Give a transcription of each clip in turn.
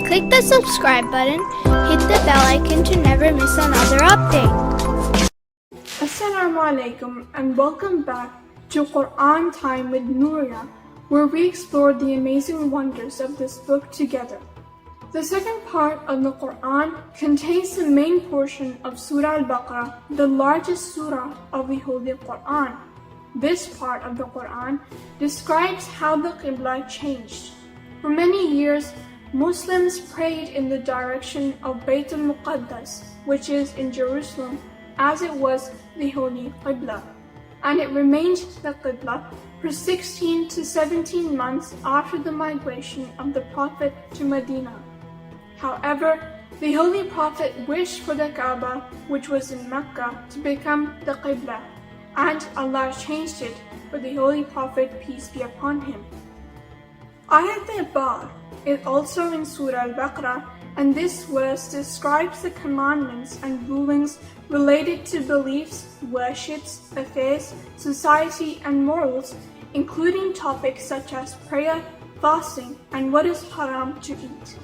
Click the subscribe button, hit the bell icon to never miss another update. Assalamu alaikum and welcome back to Quran Time with Nuria, where we explore the amazing wonders of this book together. The second part of the Quran contains the main portion of Surah Al-Baqarah, the largest surah of the Holy Quran. This part of the Quran describes how the Qibla changed. For many years, Muslims prayed in the direction of Bayt al-Muqaddas, which is in Jerusalem, as it was the Holy Qibla, and it remained the Qibla for 16 to 17 months after the migration of the Prophet to Medina. However, the Holy Prophet wished for the Kaaba, which was in Mecca, to become the Qibla, and Allah changed it for the Holy Prophet, peace be upon him. Ayat al-Bar is also in Surah Al-Baqarah, and this verse describes the commandments and rulings related to beliefs, worships, affairs, society, and morals, including topics such as prayer, fasting, and what is haram to eat.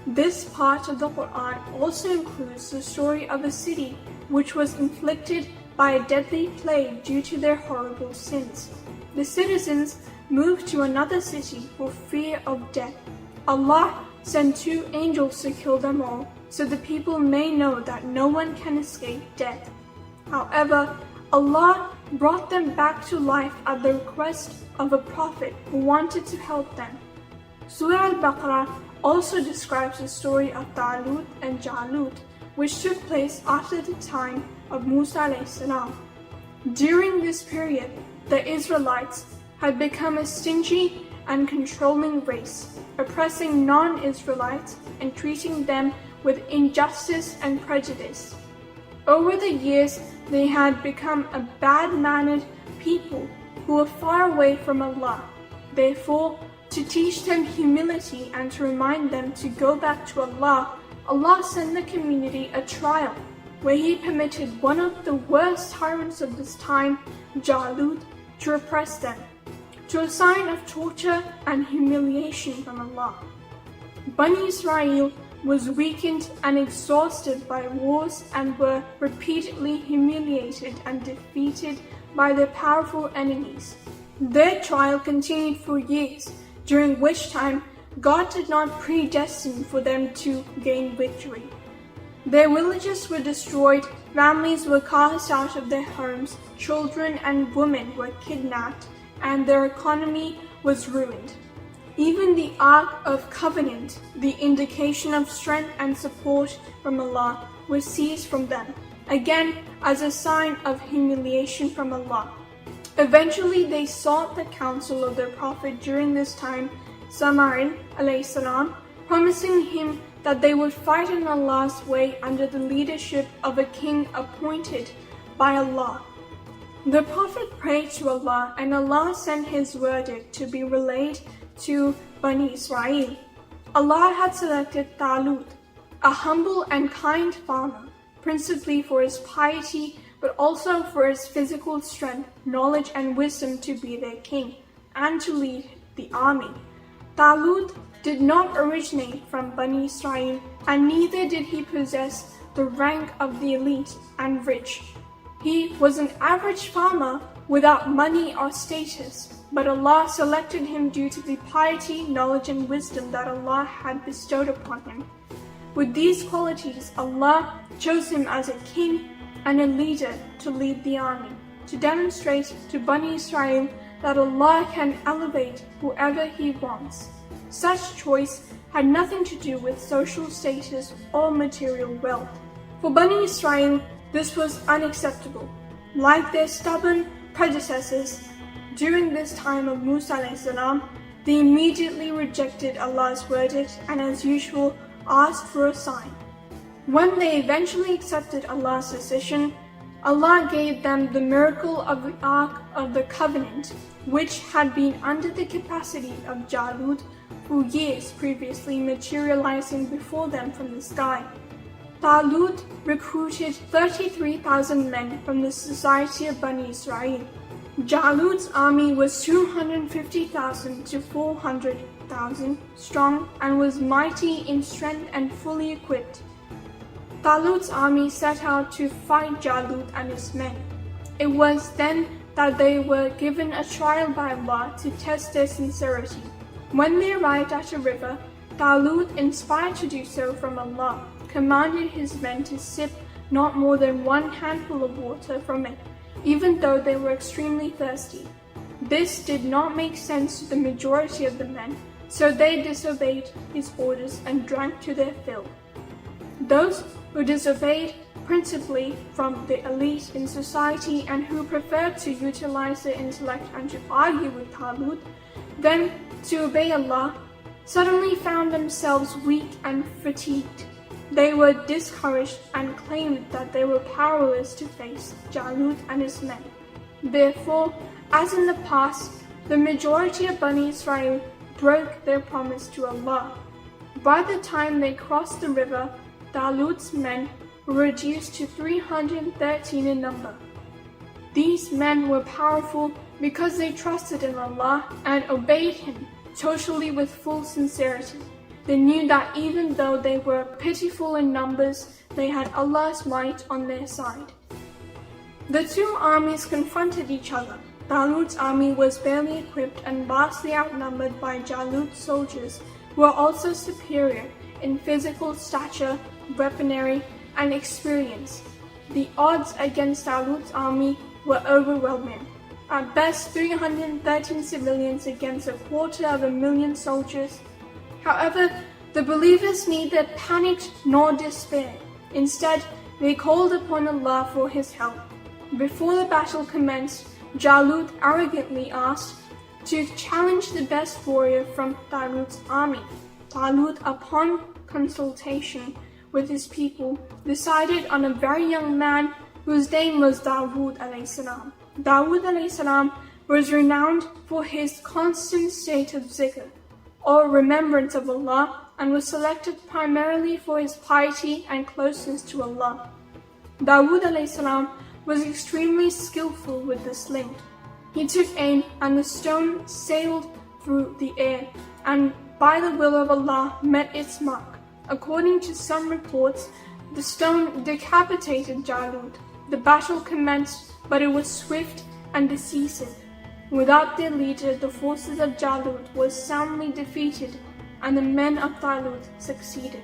This part of the Quran also includes the story of a city which was inflicted by a deadly plague due to their horrible sins. The citizens moved to another city for fear of death. Allah sent 2 angels to kill them all, so the people may know that no one can escape death. However, Allah brought them back to life at the request of a prophet who wanted to help them. Surah Al-Baqarah also describes the story of Talib and Jalut, which took place after the time of Musa alayhi salam. During this period, the Israelites had become a stingy and controlling race, oppressing non-Israelites and treating them with injustice and prejudice. Over the years, they had become a bad-mannered people who were far away from Allah. Therefore, to teach them humility and to remind them to go back to Allah, Allah sent the community a trial where He permitted one of the worst tyrants of this time, Jalut, to oppress them, to a sign of torture and humiliation from Allah. Bani Israel was weakened and exhausted by wars and were repeatedly humiliated and defeated by their powerful enemies. Their trial continued for years, during which time God did not predestine for them to gain victory. Their villages were destroyed, families were cast out of their homes, children and women were kidnapped, and their economy was ruined. Even the Ark of Covenant, the indication of strength and support from Allah, was seized from them, again as a sign of humiliation from Allah. Eventually they sought the counsel of their Prophet during this time, Sama'il alayhi salam, promising him that they would fight in Allah's way under the leadership of a king appointed by Allah. The Prophet prayed to Allah, and Allah sent His verdict to be relayed to Bani Israel. Allah had selected Talut, a humble and kind farmer, principally for his piety, but also for his physical strength, knowledge, and wisdom to be their king, and to lead the army. Talut did not originate from Bani Israel, and neither did he possess the rank of the elite and rich. He was an average farmer without money or status, but Allah selected him due to the piety, knowledge, and wisdom that Allah had bestowed upon him. With these qualities, Allah chose him as a king and a leader to lead the army, to demonstrate to Bani Israel that Allah can elevate whoever He wants. Such choice had nothing to do with social status or material wealth. For Bani Israel, this was unacceptable. Like their stubborn predecessors, during this time of Musa alayhi salam, they immediately rejected Allah's verdict and, as usual, asked for a sign. When they eventually accepted Allah's decision, Allah gave them the miracle of the Ark of the Covenant, which had been under the capacity of Jalut for years previously, materializing before them from the sky. Talut recruited 33,000 men from the society of Bani Israel. Jalut's army was 250,000 to 400,000. 100,000 strong and was mighty in strength and fully equipped. Talut's army set out to fight Jalut and his men. It was then that they were given a trial by Allah to test their sincerity. When they arrived at a river, Talut, inspired to do so from Allah, commanded his men to sip not more than one handful of water from it, even though they were extremely thirsty. This did not make sense to the majority of the men, so they disobeyed his orders and drank to their fill. Those who disobeyed, principally from the elite in society and who preferred to utilize their intellect and to argue with Talut, then to obey Allah, suddenly found themselves weak and fatigued. They were discouraged and claimed that they were powerless to face Jalut and his men. Therefore, as in the past, the majority of Bani Israel broke their promise to Allah. By the time they crossed the river, Talut's men were reduced to 313 in number. These men were powerful because they trusted in Allah and obeyed Him totally with full sincerity. They knew that even though they were pitiful in numbers, they had Allah's might on their side. The two armies confronted each other. Talut's army was barely equipped and vastly outnumbered by Jalut's soldiers, who were also superior in physical stature, weaponry, and experience. The odds against Talut's army were overwhelming. At best, 313 civilians against 250,000 soldiers. However, the believers neither panicked nor despaired. Instead, they called upon Allah for His help. Before the battle commenced, Jalut arrogantly asked to challenge the best warrior from Talut's army. Talut, upon consultation with his people, decided on a very young man whose name was Dawood alayhi salam. Dawood alayhi salam was renowned for his constant state of zikr, or remembrance of Allah, and was selected primarily for his piety and closeness to Allah. Dawood alayhi salam was extremely skillful with the sling. He took aim and the stone sailed through the air and by the will of Allah met its mark. According to some reports, the stone decapitated Jalut. The battle commenced, but it was swift and decisive. Without their leader, the forces of Jalut were soundly defeated and the men of Talut succeeded.